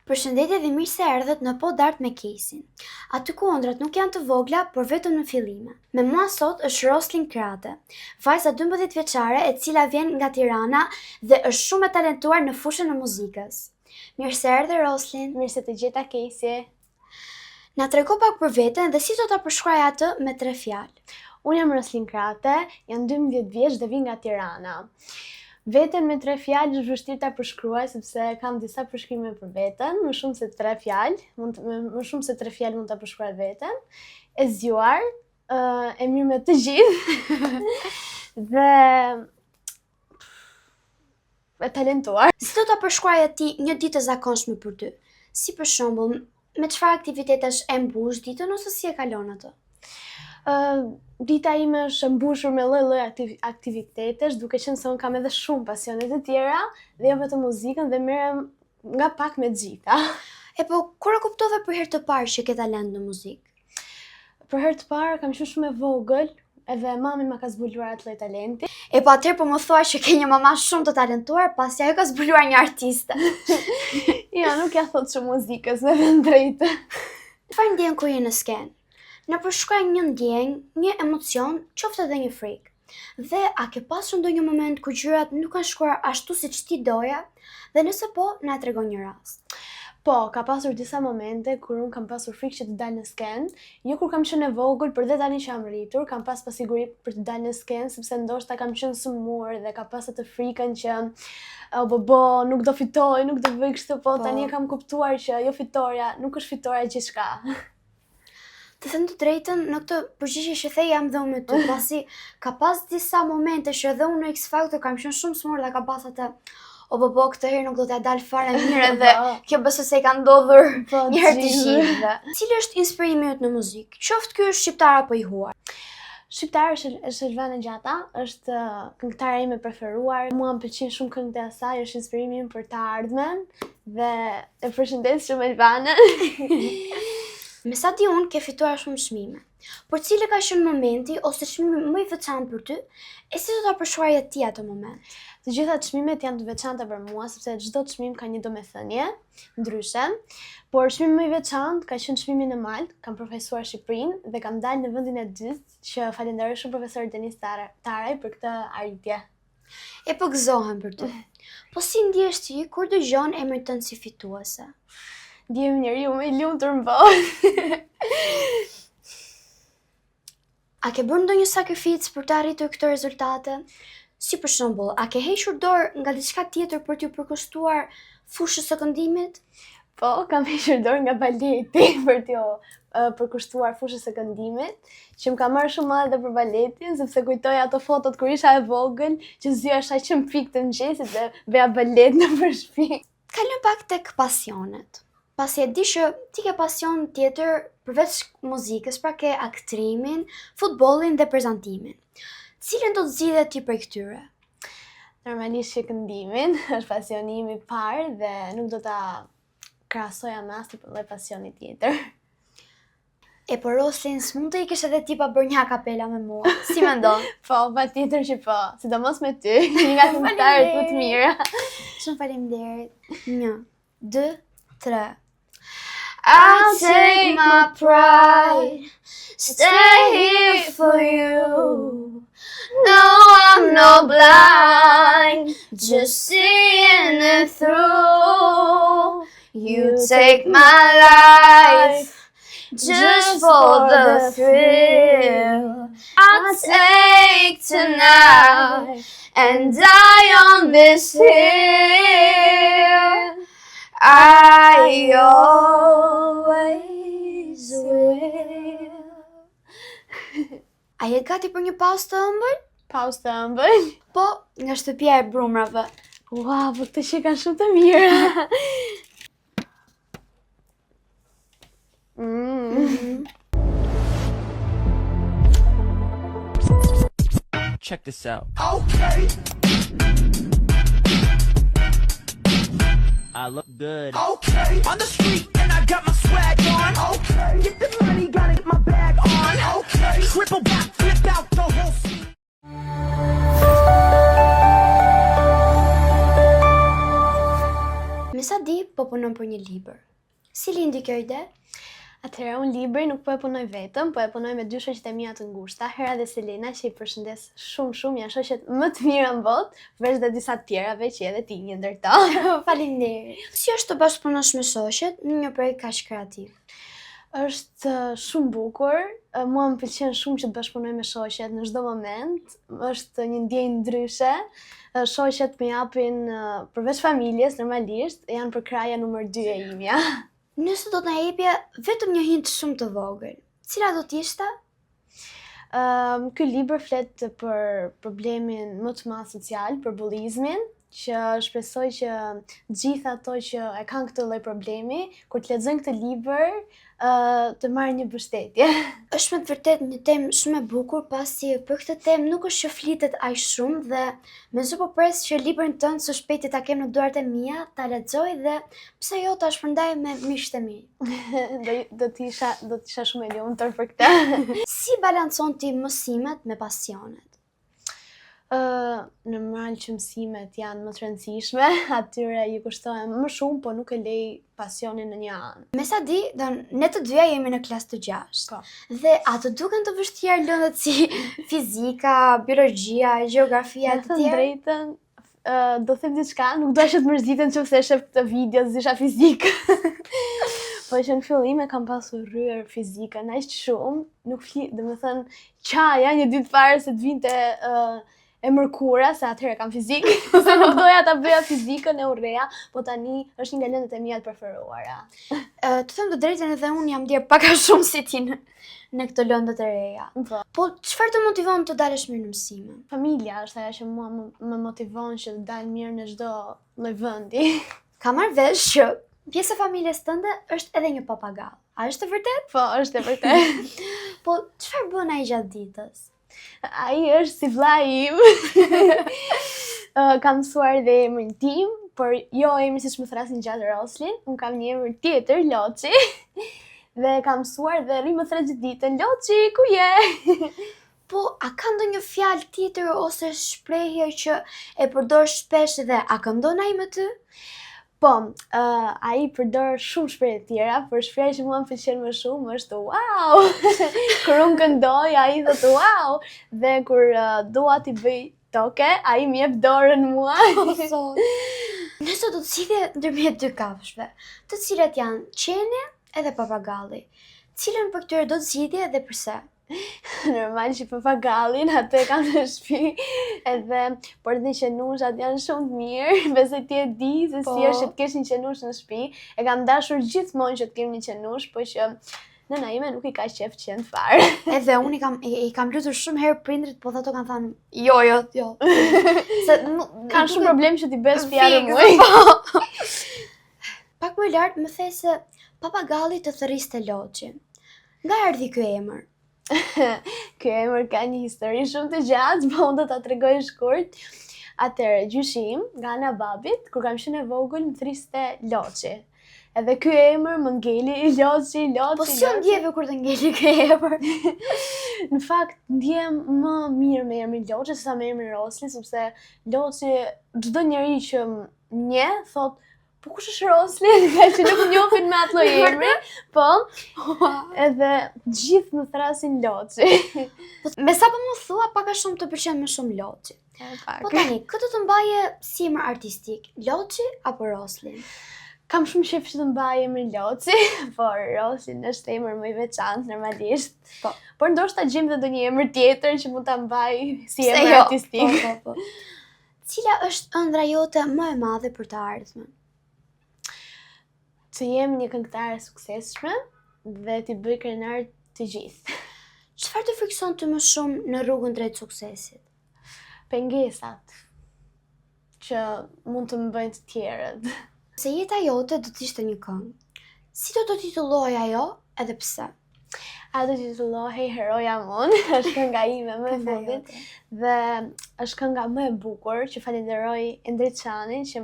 Përshëndetje dhe mirë se erdhët në Pod Art me Kesin. Aty ku ëndrat nuk janë të vogla, por vetëm në fillime. Me mua sot është Roslin Krate, vajza 12 vjeçare e cila vjen nga Tirana dhe është shumë e talentuar në fushën e muzikës. Mirë se erdhe Roslin. Mirë se të gjeta Kesi. Na trego pak për veten dhe si do ta përshkruaj atë me 3 fjalë. Unë jam Roslin Krate, jam 12 vjeç dhe vi nga Tirana. Veten me 3 fjalë është vështirë ta përshkruaj sepse kam disa përshkrime për veten, më shumë se 3 fjalë, më shumë se 3 fjalë mund ta përshkruaj veten. E zgjuar, e mirë me të gjithë dhe e talentuar. Si do ta përshkruaj ti një ditë e zakonshme për ty? Si për shembull, me çfarë aktivitetesh e mbush ditën ose si e kalon atë? Dita ime është mbushur me lloj-lloj aktivitetesh, duke qenë se unë kam edhe shumë pasione të tjera dhe jo vetëm muzikën dhe merrem nga pak me të gjitha. E po, kur e kuptove për herë të parë që ke talent në muzikë? Për herë të parë kam qenë shumë e vogël, edhe mami ma ka zbuluar atë lloj talenti. E po atëherë po më thua që ke një mama shumë të talentuar, pasi ajo ka zbuluar një artiste. Ja, nuk ja thot shumë muzikës, me thënë drejtë. Çfarë ndjen kur je në skenë? Në përshkruaj një ndjenjë, një emocion, qoftë edhe një frikë. Dhe a ke pasur ndonjë moment ku gjërat nuk kanë shkuar ashtu siç ti doja? Dhe nëse po, na tregon një rast. Po, ka pasur disa momente kur unë kam pasur frikë që të dal në skenë, jo kur kam qenë e vogël, por dhe tani që jam rritur, kam pas pasiguri për të dalë në skenë, sepse ndoshta kam qenë sëmur dhe ka pas atë frikën që nuk do fitoj, nuk do bëj kështu, po tani e kam kuptuar që jo fitoria, nuk është fitoria gjithçka. Të thënë të drejtën, në këtë përgjigje që the jam dhe unë me ty, pasi ka pas disa momente që edhe unë në X Factor kam qenë shumë smur dhe ka pas atë këtë herë nuk do t'ja dal fare mirë dhe kjo besoj se i ka ndodhur një herë të gjithëve. Cili është inspirimi yt në muzikë? Qoftë ky është shqiptar apo i huaj? Shqiptar është Elvana Gjata, është këngëtare ime preferuar. Mua më pëlqen shumë këngët e saj, është inspirimi im për të ardhmen dhe e përshëndes shumë Elvanën. Me sa di unë ke fituar shumë çmime, por cili ka qenë momenti ose çmimi më i veçantë për ty, e si do ta përshkruaje ti atë moment? Të gjitha çmimet janë të veçanta për mua, sepse çdo çmim ka një domethënie ndryshe, por çmimi më i veçantë ka qenë çmimi në Maltë, kam përfaqësuar Shqipërinë dhe kam dalë në vendin e dytë, që falenderoj shumë profesor Denis Taraj për këtë arritje. E po gëzohem për ty. Po si ndihesh ti kur dëgjon emrin tënd si fituese? Ndjem njeriu më i lumtur në botë. A ke bërë ndonjë sakrificë për të arritur këto rezultate? Si për shembull, a ke hequr dorë nga diçka tjetër për t'u përkushtuar fushës së këndimit? Po, kam hequr dorë nga baleti për t'u përkushtuar fushës së këndimit, që më ka marrë shumë madhe për baletin, sepse kujtoj ato fotot kur isha e vogël, që zgjohesha që në pikë të mëngjesit dhe bëja balet në shtëpi. Kalojmë pak tek pasionet. Pasi e di që ti ke pasion tjetër përveç muzikës, pra ke aktrimin, futbollin dhe prezantimin. Cilën do të zgjidhe ti prej këtyre? Normalisht që këndimin është pasioni im i parë dhe nuk do ta krahasoja me asnjë lloj pasioni tjetër. E por Roslin, s'mund të ikësh edhe ti pa bërë një akapela me mua. Si mendon? Po, patjetër që po, sidomos me ty, një nga këngëtarët më të mira. Shumë faleminderit. 1, 2, 3. I'll take my pride, stay here for you. No, I'm not blind, just seeing it through. You take my life, just for the thrill. I'll take tonight and die on this hill. I always will. A je gati për një pauzë të ëmbël? Pauzë të ëmbël? Po, nga shtëpia e Brumrave. Wow, po këtë që kanë shumë të mira. Check this out. Okay. I look good. Okay. On the street and I got my swag on. Okay. Get the money, gotta get my bag on. Okay. Triple back, flip out the whole scene. Me sa di, po punon për një libër. Si lindi kjo ide? Atëherë, unë libri nuk po e punoj vetëm, po e punoj me 2 shoqet e mia të ngushta, Hera dhe Selena, që i përshëndes shumë, janë shoqet më të mira në botë, veç dhe disa të tjerave që edhe ti një ndër to. Faleminderit. Si është të bashkëpunosh me shoqet në një projekt kaq kreativ? Është shumë bukur, mua më pëlqen shumë që të bashkëpunoj me shoqet në çdo moment, është një ndjenjë ndryshe. Shoqet më japin përveç familjes normalisht, janë për kraja numër 2 e imja. Nëse do të na jepje vetëm një hint shumë të vogël, cila do të ishte? Ky libër flet për problemin më të madh social, për bullizmin, që shpresoj që gjithë ato që e kanë këtë lloj problemi, kur të lexojnë këtë libër, të marrin një mbështetje. Është me të vërtetë një temë shumë e bukur, pasi për këtë temë nuk është që flitet aq shumë dhe mezë po pres që librin tënd së shpejti ta kem në duart e mia, ta lexoj dhe pse jo ta shpërndaj me miqtë e mi. Do t'isha shumë e lumtur për këtë. Si balancon ti mësimet me pasionet? Normal që mësimet janë më të rëndësishme, atyre ju kushtohen më shumë, po nuk e lej pasionin në një anë. Me sa di, ne të dyja jemi në klasë të 6. Po. Dhe a të duken të vështira lëndët si fizika, biologjia, gjeografia e të Thënë tjerë? drejtën, do them diçka, nuk do që të mërziten që se shef këtë video zisha fizikë. Po që në fillim e kam pasur rryer fizikën, aq shumë, nuk domethënë qaja një ditë fare se të vinte e mërkura, se atëherë kam fizikë, se nuk doja ta bëja fizikën e urreja, po tani është një nga lëndët e mia të preferuara. Të them të drejtën edhe unë jam ndier pak a shumë si ti në këto lëndët e reja. Po. Po çfarë të motivon të dalësh mirë në mësime? Familja është ajo që mua më motivon që të dal mirë në çdo lloj vendi. Ka marrë vesh që pjesë e familjes tënde është edhe një papagall. A është e vërtet? Po, është e vërtet. Po çfarë bën ai gjatë ditës? Ai është si vllai im. Kam mësuar dhe emrin tim, por jo emrin siç më thrasin gjatë Roslin, unë kam një emër tjetër, Loçi. Dhe kam mësuar dhe rri më thret gjithë ditën, Loçi, ku je? Po, a ka ndonjë fjalë tjetër ose shprehje që e përdor shpesh dhe a këndon ai me ty? Po, ai përdor shumë shprehje tjera, por shprehja që mua më pëlqen më shumë është wow. Kur unë këndoj, ai thotë wow, dhe kur dua t'i bëj toke, ai më jep dorën mua. Nëse do të zgjidhje ndërmjet dy kafshëve, të cilat janë qeni edhe papagalli, cilën për këtyre do të zgjidhje dhe pse? Normal që papagallin atë e kam në shtëpi, edhe por dhe qenushat janë shumë të mirë, besoj ti e di se si është që të kesh një qenush në shtëpi. E kam dashur gjithmonë që të kem një qenush, po që nëna ime nuk i ka qef qen fare. Edhe unë i kam lutur shumë herë prindrit, po ato kanë thënë jo. Se Kanë shumë problem që t'i bësh fjalë mua. Pak më lart më the se papagalli të thërriste Loçin. Nga erdhi ky emër? Ky emër ka një histori shumë të gjatë, po unë do ta tregoj shkurt. Atëherë, gjyshim, nga ana babit, kur kam qenë e vogël, më thriste Loçi. Edhe ky emër më ngeli Loçi. Po si u ndjeve kur të ngeli ky emër? Në fakt, ndjem më mirë me emrin Loçi sesa me emrin Roslin, sepse Loçi çdo njeri që më njeh thot po kush është Roslin? Nga që nuk njohin me atë lloj emri, po. Edhe gjithë më thrasin Loçi. Me sa po më thua, pak a shumë të pëlqen më shumë Loçi. Po tani, këtë të mbaje si emër artistik, Loçi apo Roslin? Kam shumë qejf që të mbaj emrin Loçi, por Roslin është emër më i veçantë normalisht. Po. Por ndoshta gjejmë edhe ndonjë emër tjetër që mund ta mbaj si emër artistik. Po. Cila është ëndra jote më e madhe për të ardhmen? Të jem një këngëtare suksesshme dhe t'i bëj krenar të gjithë. Çfarë të frikson ty më shumë në rrugën drejt suksesit? Pengesat që mund të më bëjnë të tjerët. Se jeta jote do të ishte një këngë. Si do të titullohej ajo edhe pse? A do titullohej Heroja Mon, është kënga ime më e fundit dhe është kënga më e bukur që falenderoj Endreçanin që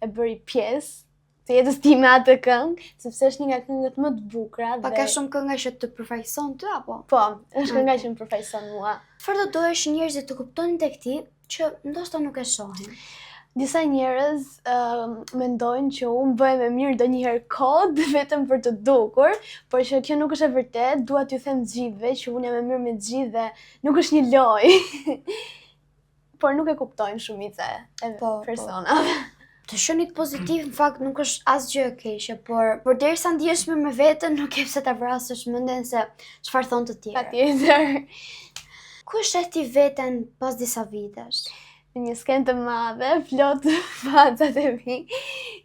e bëri pjesë të jetës time atë këngë, sepse është një nga këngët më të bukura. Pak ka shumë kënga që të përfaqëson ty apo? Po, është kënga që më përfaqëson mua. Çfarë do dohesh njerëzit të kuptonin tek ti që ndoshta nuk e shohin? Disa njerëz mendojnë që unë bëhem e mirë ndonjëherë kod vetëm për të dukur, por që kjo nuk është e vërtet, dua t'ju them të gjithëve që unë jam e mirë me të gjithë dhe nuk është një lojë. Por nuk e kuptojnë shumica e personave. Të shonit pozitiv, në fakt nuk është asgjë e keqe, por derisa ndihesh mirë me veten, nuk e pse ta vrasësh mendjen se çfarë thon të tjerë. Patjetër. Ku e sheh ti veten pas disa vitesh? Në një skenë të madhe, plot facat e mi,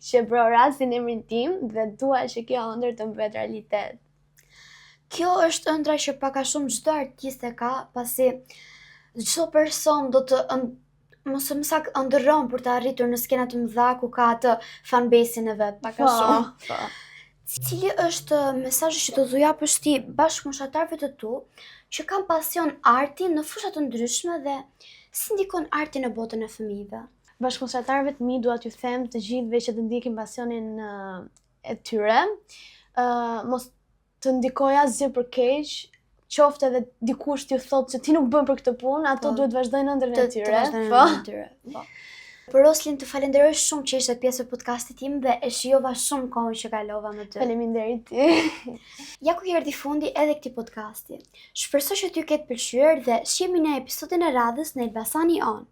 që brorasin emrin tim dhe dua që kjo ëndër të mbet realitet. Kjo është ëndra që pak a shumë çdo artist e ka, pasi çdo person do të mos më saktë ëndërron për të arritur në skena të mëdha ku ka atë fanbase-in e vet, pak a shumë. Po. Cili është mesazhi që do t'u japësh ti bashkëmoshatarëve të tu që kanë pasion arti në fusha të ndryshme dhe si ndikon arti në botën e fëmijëve? Bashkëmoshatarëve të mi dua t'ju them të gjithëve që të ndjekin pasionin e tyre, mos të ndikoj asgjë për keq, qoftë edhe dikush t'ju thotë që ti nuk bën për këtë punë, ato duhet vazhdojnë ëndrrën e tyre. Po. Por Roslin, të falenderoj shumë që ishte pjesë e podcastit tim dhe e shijova shumë kohën që kalova me ty. Faleminderit ty. Ja ku erdhi fundi edhe këtij podcasti. Shpresoj që t'ju ketë pëlqyer dhe shihemi në episodin e radhës në Elbasani On.